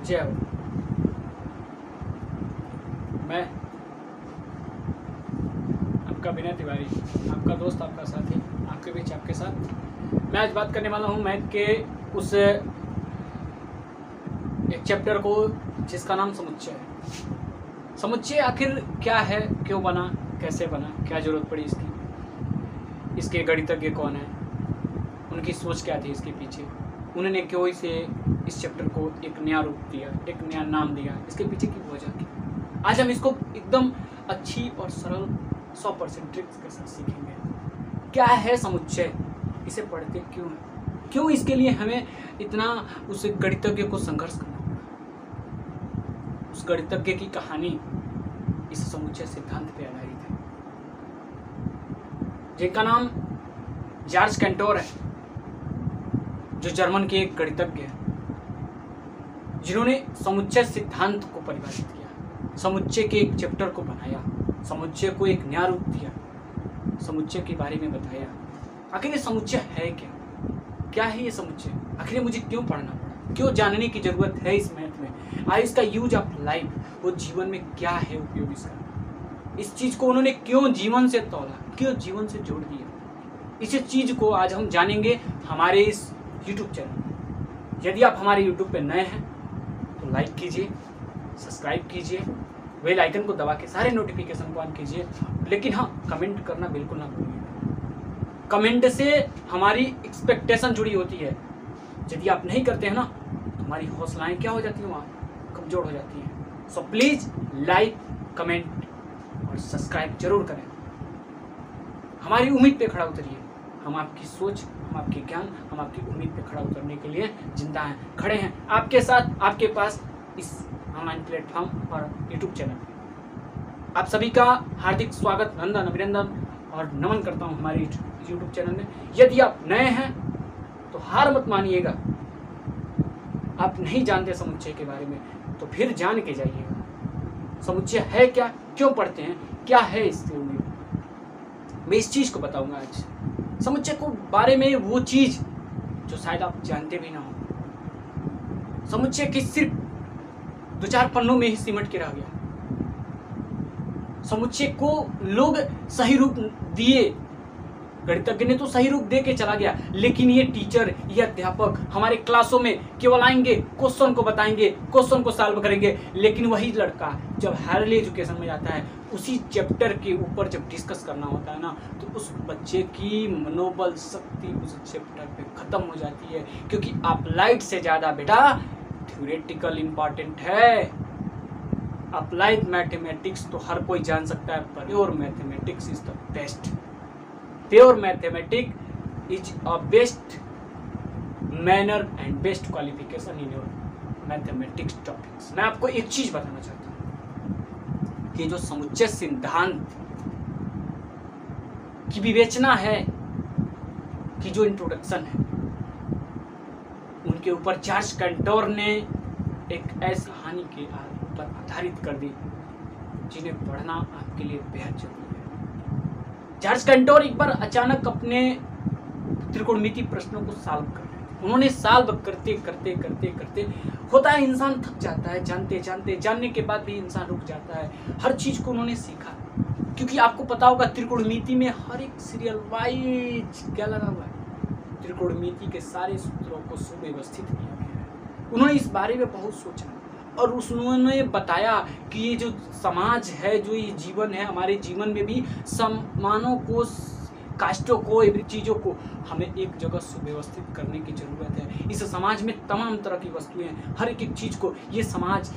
जय हो। मैं आपका विनय तिवारी, आपका दोस्त, आपका साथी, आपके बीच आपके साथ मैं आज बात करने वाला हूँ मैथ के उस एक चैप्टर को जिसका नाम समुच्चय है। समुच्चय आखिर क्या है, क्यों बना, कैसे बना, क्या ज़रूरत पड़ी इसके गणितज्ञ कौन है, उनकी सोच क्या थी इसके पीछे, उन्होंने क्यों इस चैप्टर को एक नया रूप दिया, एक नया नाम दिया, इसके पीछे की वजह क्या। आज हम इसको एकदम अच्छी और सरल 100% ट्रिक्स के साथ सीखेंगे। क्या है समुच्चय, इसे पढ़ते क्यों हैं, क्यों इसके लिए हमें इतना उस गणितज्ञ को संघर्ष करना पड़ा। उस गणितज्ञ की कहानी इस समुच्चय सिद्धांत पे आधारित है, जिनका नाम जॉर्ज कैंटोर है, जो जर्मन के एक गणितज्ञ हैं, जिन्होंने समुच्चय सिद्धांत को परिभाषित किया, समुच्चय के एक चैप्टर को बनाया, समुच्चय को एक नया रूप दिया, समुच्चय के बारे में बताया। आखिर ये समुच्चय है क्या, क्या है ये समुच्चय, आखिर मुझे क्यों पढ़ना पड़ा, क्यों जानने की जरूरत है इस मैथ में, आज इसका यूज ऑफ लाइफ, वो जीवन में क्या है उपयोग इसका, इस चीज को उन्होंने क्यों जीवन से तोला, क्यों जीवन से जोड़ दिया। इस चीज को आज हम जानेंगे हमारे इस YouTube चैनल। यदि आप हमारे YouTube पे नए हैं तो लाइक कीजिए, सब्सक्राइब कीजिए, बेल आइकन को दबा के सारे नोटिफिकेशन को ऑन कीजिए, लेकिन हाँ, कमेंट करना बिल्कुल ना भूलिए। कमेंट से हमारी एक्सपेक्टेशन जुड़ी होती है, यदि आप नहीं करते हैं ना तो हमारी हौसलाएं क्या हो जाती हैं, वहाँ कमजोर हो जाती हैं। सो प्लीज़ लाइक, कमेंट और सब्सक्राइब जरूर करें। हमारी उम्मीद पे खड़ा उतरिए, हम आपकी सोच, हम आपके ज्ञान, हम आपकी उम्मीद पे खड़ा उतरने के लिए जिंदा हैं, खड़े हैं आपके साथ, आपके पास इस ऑनलाइन प्लेटफॉर्म और YouTube चैनल पे। आप सभी का हार्दिक स्वागत, नंदन, अभिनंदन और नमन करता हूं हमारे YouTube चैनल में। यदि आप नए हैं तो हार मत मानिएगा, आप नहीं जानते समुच्चय के बारे में तो फिर जान के जाइएगा। समुच्चय है क्या, क्यों पढ़ते हैं, क्या है इससे उम्मीद, मैं इस चीज को बताऊंगा आज। समुच्चय को बारे में वो चीज जो शायद आप जानते भी ना हो। समुच्चय की सिर्फ 2-4 पन्नों में ही सिमट के रह गया। समुच्चय को लोग सही रूप दिए, गणितज्ञ ने तो सही रूप दे के चला गया, लेकिन ये टीचर, ये अध्यापक हमारे क्लासों में केवल आएंगे, क्वेश्चन को बताएंगे, क्वेश्चन को सॉल्व करेंगे, लेकिन वही लड़का जब हायर एजुकेशन में जाता है, उसी चैप्टर के ऊपर जब डिस्कस करना होता है ना, तो उस बच्चे की मनोबल शक्ति उस चैप्टर पे खत्म हो जाती है, क्योंकि अप्लाइड से ज़्यादा बेटा थ्योरेटिकल इम्पॉर्टेंट है। अप्लाइड मैथमेटिक्स तो हर कोई जान सकता है, पर pure mathematics is the best. Pure mathematics is a best manner and best qualification in your mathematics topics. मैं आपको एक चीज बताना चाहता हूँ कि जो समुच्चय सिद्धांत की विवेचना है, कि जो इंट्रोडक्शन है, उनके ऊपर जॉर्ज कैंटोर ने एक ऐसी कहानी के ऊपर आधारित कर दी जिन्हें पढ़ना आपके लिए बेहद जरूरी है। जॉर्ज कैंटोर एक बार अचानक अपने त्रिकोणमिति प्रश्नों को सॉल्व कर रहे थे। उन्होंने सॉल्व करते करते करते करते होता है इंसान थक जाता है, जानने के बाद भी इंसान रुक जाता है। हर चीज को उन्होंने सीखा, क्योंकि आपको पता होगा त्रिकोणमिति में हर एक सीरियल वाइज क्या लगा हुआ है, त्रिकोणमिति के सारे सूत्रों को सुव्यवस्थित किया गया है। उन्होंने इस बारे में बहुत सोचा और उन्होंने बताया कि ये जो समाज है, जो ये जीवन है, हमारे जीवन में भी सम्मानों को, कास्टों को, चीज़ों को हमें एक जगह सुव्यवस्थित करने की ज़रूरत है। इस समाज में तमाम तरह की वस्तुएं हैं, हर एक चीज़ को ये समाज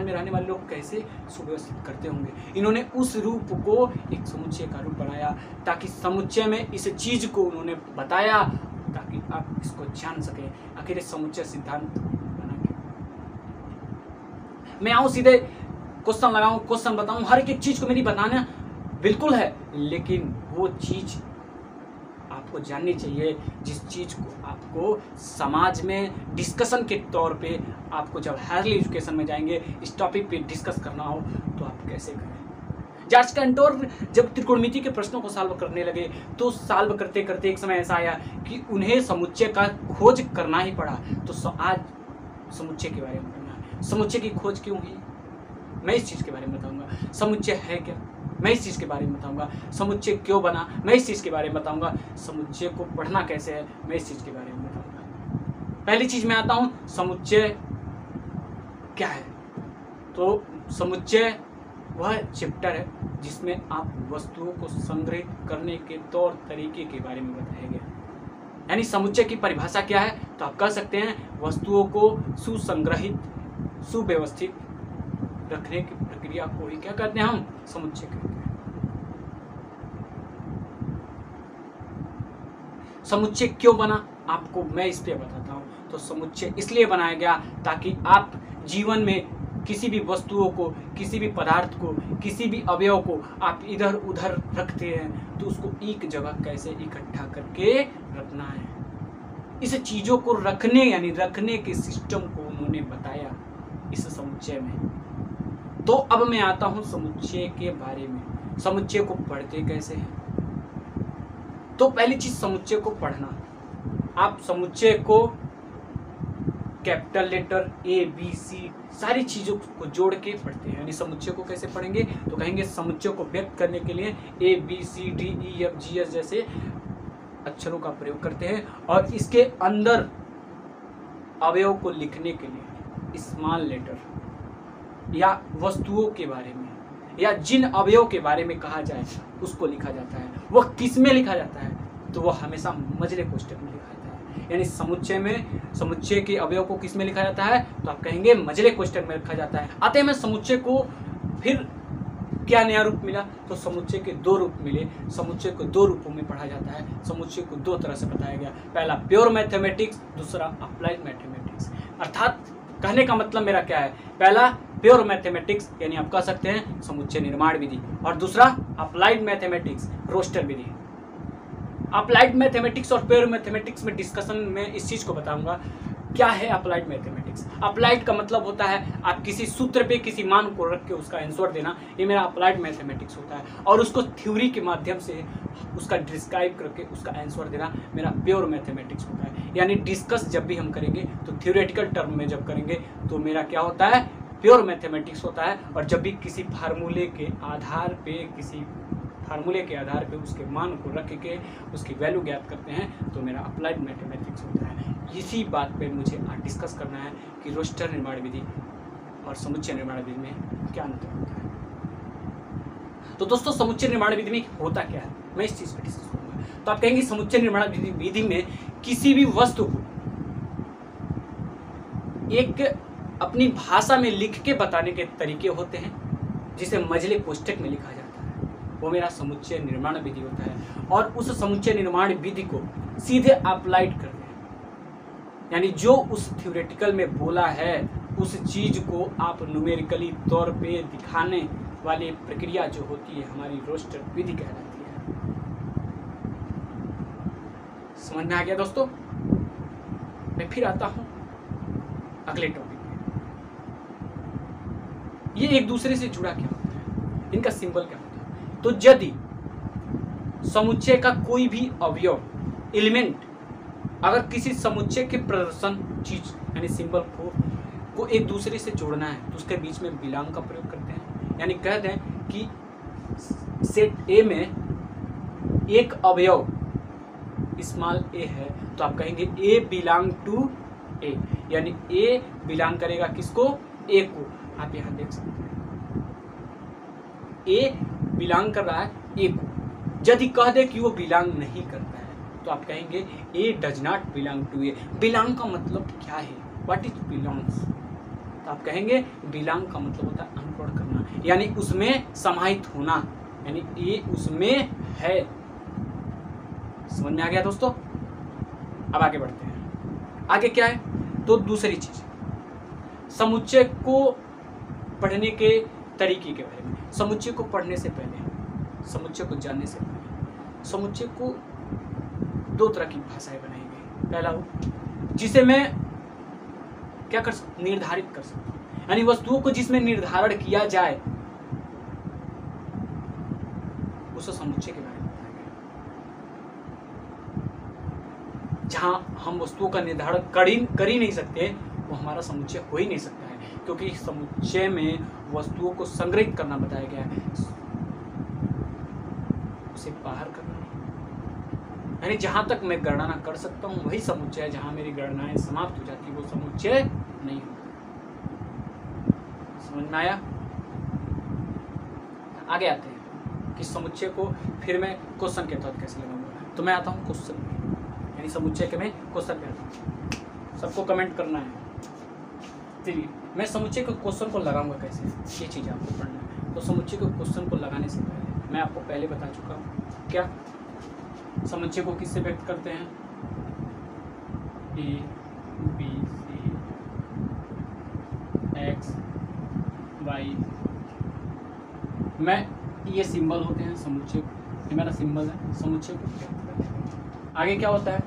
में रहने वाले लोग कैसे सुव्यवस्थित करते होंगे। इन्होंने उस रूप को एक समुच्चय का रूप बनाया, ताकि समुच्चय में इस चीज़ को उन्होंने बताया ताकि आप इसको जान सकें आखिर समुच्चय सिद्धांत बना क्या। मैं आऊँ सीधे क्वेश्चन लगाऊँ, क्वेश्चन बताऊँ, हर एक चीज़ को मेरी बताना बिल्कुल है, लेकिन वो चीज़ आपको जाननी चाहिए जिस चीज़ को आपको समाज में डिस्कशन के तौर पे, आपको जब हायर एजुकेशन में जाएंगे इस टॉपिक पे डिस्कस करना हो तो आप कैसे करें। जॉर्ज कैंटोर जब त्रिकोणमिति के प्रश्नों को सॉल्व करने लगे तो सॉल्व करते करते एक समय ऐसा आया कि उन्हें समुच्चय का खोज करना ही पड़ा। तो आज समुच्चय के बारे में पढ़ना है। समुच्चय की खोज क्यों हुई, मैं इस चीज़ के बारे में बताऊंगा। समुच्चय है क्या, मैं इस चीज़ के बारे में बताऊंगा। समुच्चय क्यों बना, मैं इस चीज़ के बारे में बताऊंगा। समुच्चय को पढ़ना कैसे है, मैं इस चीज़ के बारे में बताऊंगा। पहली चीज़ मैं आता हूँ, समुच्चय क्या है। तो समुच्चय वह चैप्टर है जिसमें आप वस्तुओं को संग्रहित करने के तौर तरीके के बारे में बताया गया। यानी समुच्चय की परिभाषा क्या है, तो आप कह सकते हैं वस्तुओं को सुसंग्रहित, सुव्यवस्थित रखने की प्रक्रिया को ही क्या कहते हैं, हम समुच्चय कहते हैं। समुच्चय क्यों बना, आपको मैं इस पे बताता हूँ। तो समुच्चय इसलिए बनाया गया ताकि आप जीवन में किसी भी वस्तुओं को, किसी भी पदार्थ को, किसी भी अवयव को आप इधर उधर रखते हैं तो उसको एक जगह कैसे इकट्ठा करके रखना है। इस चीज़ों को रखने यानी रखने के सिस्टम को उन्होंने बताया इस समुच्चय में। तो अब मैं आता हूँ समुच्चय के बारे में। समुच्चय को पढ़ते कैसे हैं, तो पहली चीज समुच्चय को पढ़ना। आप समुच्चय को capital letter A B C सारी चीज़ों को जोड़ के पढ़ते हैं। यानी समुच्चय को कैसे पढ़ेंगे, तो कहेंगे समुच्चय को व्यक्त करने के लिए A B C D E F G H जैसे अक्षरों का प्रयोग करते हैं, और इसके अंदर अवयव को लिखने के लिए स्मॉल लेटर या वस्तुओं के बारे में या जिन अवयव के बारे में कहा जाए उसको लिखा जाता है। वह किस में लिखा जाता है, तो वह हमेशा मजले कोष्ठक में लिखा जाता है। यानी समुच्चय में, समुच्चय के अवयव को किस में लिखा जाता है, तो आप कहेंगे मजले कोष्ठक में लिखा जाता है। आते हैं मैं समुच्चय को फिर क्या नया रूप मिला, तो समुच्चय के दो रूप मिले। समुच्चय को दो रूपों में पढ़ा जाता है। समुच्चय को दो तरह से बताया गया, पहला प्योर मैथमेटिक्स, दूसरा अप्लाइड मैथमेटिक्स। अर्थात कहने का मतलब मेरा क्या है, पहला प्योर मैथमेटिक्स यानी आप कह सकते हैं समुच्चय निर्माण विधि, और दूसरा अप्लाइड मैथमेटिक्स रोस्टर विधि। अप्लाइड मैथमेटिक्स और प्योर मैथमेटिक्स में डिस्कशन में इस चीज को बताऊंगा क्या है अप्लाइड मैथमेटिक्स। अप्लाइड का मतलब होता है आप किसी सूत्र पे किसी मान को रख के उसका आंसर देना, ये मेरा अप्लाइड मैथमेटिक्स होता है। और उसको थ्योरी के माध्यम से उसका डिस्क्राइब करके उसका आंसर देना मेरा प्योर मैथमेटिक्स होता है। यानी डिस्कस जब भी हम करेंगे तो थ्योरेटिकल टर्म में जब करेंगे तो मेरा क्या होता है, प्योर मैथमेटिक्स होता है। और जब भी किसी फार्मूले के आधार पे उसके मान को रख के उसकी वैल्यू ज्ञात करते हैं तो मेरा अप्लाइड मैथमेटिक्स होता है। इसी बात पे मुझे आज डिस्कस करना है कि रोस्टर निर्माण विधि और समुच्चय निर्माण विधि में क्या अंतर होता है। तो दोस्तों समुच्चय निर्माण विधि में होता क्या है, मैं इस चीज़ पे डिस्कस करूँगा। तो आप कहेंगे समुच्चय निर्माण विधि में किसी भी वस्तु को एक अपनी भाषा में लिख के बताने के तरीके होते हैं जिसे मजले कोष्ठक में लिखा जाता है, वो मेरा समुच्चय निर्माण विधि होता है। और उस समुच्चय निर्माण विधि को सीधे अप्लाइड करते हैं, यानी जो उस थ्योरेटिकल में बोला है उस चीज को आप न्यूमेरिकली तौर पे दिखाने वाली प्रक्रिया जो होती है हमारी रोस्टर विधि कहलाती है। समझ में आ गया दोस्तों। मैं फिर आता हूं अगले टॉपिक में। ये एक दूसरे से जुड़ा क्या होता है, इनका सिंबल क्या होता है। तो यदि समुच्चय का कोई भी अवयव एलिमेंट अगर किसी समुच्चय के प्रदर्शन चीज यानी सिंबल को एक दूसरे से जोड़ना है तो उसके बीच में बिलोंग का प्रयोग करते हैं। यानी कहते हैं कि सेट ए में एक अवयव स्मॉल ए है तो आप कहेंगे ए बिलोंग टू ए, यानी ए बिलोंग करेगा किसको, ए को। आप यहां देख सकते हैं ए बिलोंग कर रहा है ए को। यदि कह दे कि वो बिलोंग नहीं करता है तो आप कहेंगे A does not belong to A. Belong का मतलब क्या है, व्हाट इज बिलोंग्स, तो आप कहेंगे बिलोंग का मतलब होता है अनकोड करना, यानी उसमें समाहित होना, यानी ए उसमें है। समझ में आ गया दोस्तों। अब आगे बढ़ते हैं। आगे क्या है, तो दूसरी चीज समुच्चय को पढ़ने के तरीके के बारे में। समुच्चय को पढ़ने से पहले, समुच्चय को जानने से पहले समुच्चय को दो तरह की भाषाएं बनाई गई। पहला वो जिसे मैं क्या कर सकता, निर्धारित कर सकता हूं, यानी वस्तुओं को जिसमें निर्धारण किया जाए उस समुच्चय के बारे में बताया गया। जहां हम वस्तुओं का निर्धारण कर ही नहीं सकते वो हमारा समुच्चय हो ही नहीं सकता है, क्योंकि समुच्चय में वस्तुओं को संग्रहित करना बताया गया है, उसे बाहर करना नहीं। यानी जहां तक मैं गणना कर सकता हूं वही समुच्चय है, जहां मेरी गणनाएं समाप्त हो जाती वो समुच्चय नहीं होता। समझ में आया? आगे आते हैं कि समुच्चय को फिर मैं क्वेश्चन के तहत कैसे लगाऊंगा। तो मैं आता हूँ क्वेश्चन, यानी समुच्चय के मैं क्वेश्चन पे आता हूँ। सबको कमेंट करना है। चलिए मैं समुच्चय के क्वेश्चन को लगाऊंगा कैसे, ये चीज़ आपको पढ़ना है। तो समुच्चय के क्वेश्चन को लगाने से पहले मैं आपको पहले बता चुका हूँ क्या समुच्चय को किससे व्यक्त करते हैं, A B C X Y. मैं ये सिंबल होते हैं समुच्चय, ये मेरा सिंबल है, समुच्चय को व्यक्त करते हैं। आगे क्या होता है,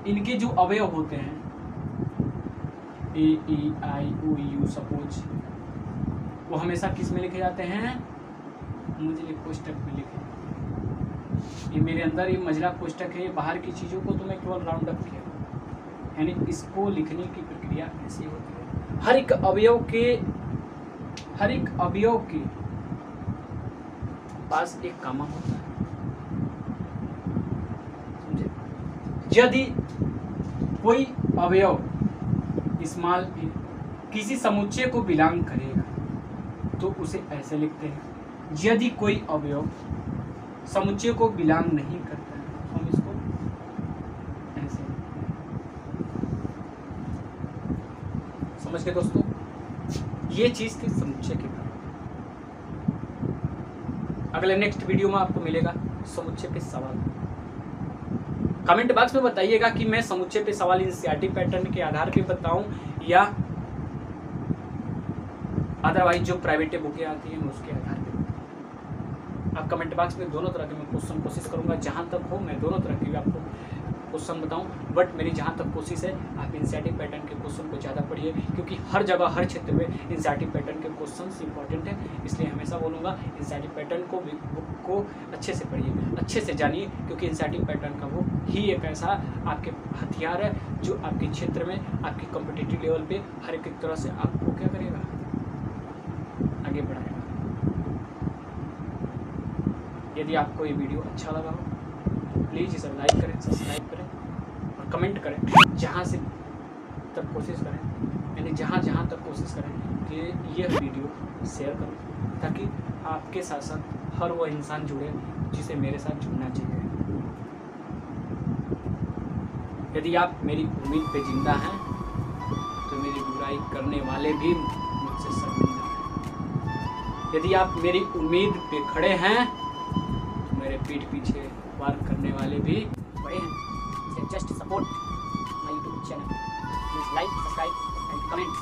इनके जो अवयव होते हैं ए ई आई ओ यू सपोज, वो हमेशा किस में लिखे जाते हैं, मुझे ये कोष्टक में लिखे। ये मेरे अंदर ये मजला कोष्टक है, ये बाहर की चीज़ों को तो मैं केवल राउंड अप किया, यानी इसको लिखने की प्रक्रिया ऐसी होती है। हर एक अवयव के पास एक कामा होता है, समझे? यदि कोई अवयव स्मॉल ए किसी समुच्चय को बिलोंग करेगा तो उसे ऐसे लिखते हैं। यदि कोई अवयव समुच्चय को बिलोंग नहीं करता है तो हम इसको ऐसे, समझ गए दोस्तों? ये चीज थी समुच्चय के बारे में। अगले नेक्स्ट वीडियो में आपको मिलेगा समुच्चय पे सवाल। कमेंट बॉक्स में बताइएगा कि मैं समुच्चय पे सवाल एनसीईआरटी पैटर्न के आधार पे बताऊं या अदरवाइज जो प्राइवेट बुकें आती हैं उसके आधार पे बताऊं। आप कमेंट बॉक्स में दोनों तरह के मैं क्वेश्चन कोशिश करूंगा, जहां तक हो मैं दोनों तरह के आपको क्वेश्चन बताऊं। बट मेरी जहां तक कोशिश है आप एनसीईआरटी पैटर्न के क्वेश्चन को ज़्यादा पढ़िए, क्योंकि हर जगह हर क्षेत्र में एनसीईआरटी पैटर्न के क्वेश्चन इंपॉर्टेंट है। इसलिए हमेशा बोलूँगा एनसीईआरटी पैटर्न को बुक को अच्छे से पढ़िए, अच्छे से जानिए, क्योंकि एनसीईआरटी पैटर्न का बुक ही एक ऐसा आपके हथियार है जो आपके क्षेत्र में आपके कॉम्पिटिटिव लेवल पे हर एक तरह से आपको क्या करेगा, आगे बढ़ाएगा। यदि आपको ये वीडियो अच्छा लगा हो तो प्लीज़ इसे लाइक करें, सब्सक्राइब करें और कमेंट करें। जहाँ से तक कोशिश करें, यानी जहाँ तक कोशिश करें कि ये वीडियो शेयर करें, ताकि आपके साथ साथ हर वो इंसान जुड़े जिसे मेरे साथ जुड़ना चाहिए। यदि आप मेरी उम्मीद पे जिंदा हैं तो मेरी बुराई करने वाले भी मुझसे शर्मिंदा हैं। यदि आप मेरी उम्मीद पे खड़े हैं तो मेरे पीठ पीछे वार करने वाले भी बड़े हैं। Just support my YouTube channel, please like, subscribe and comment.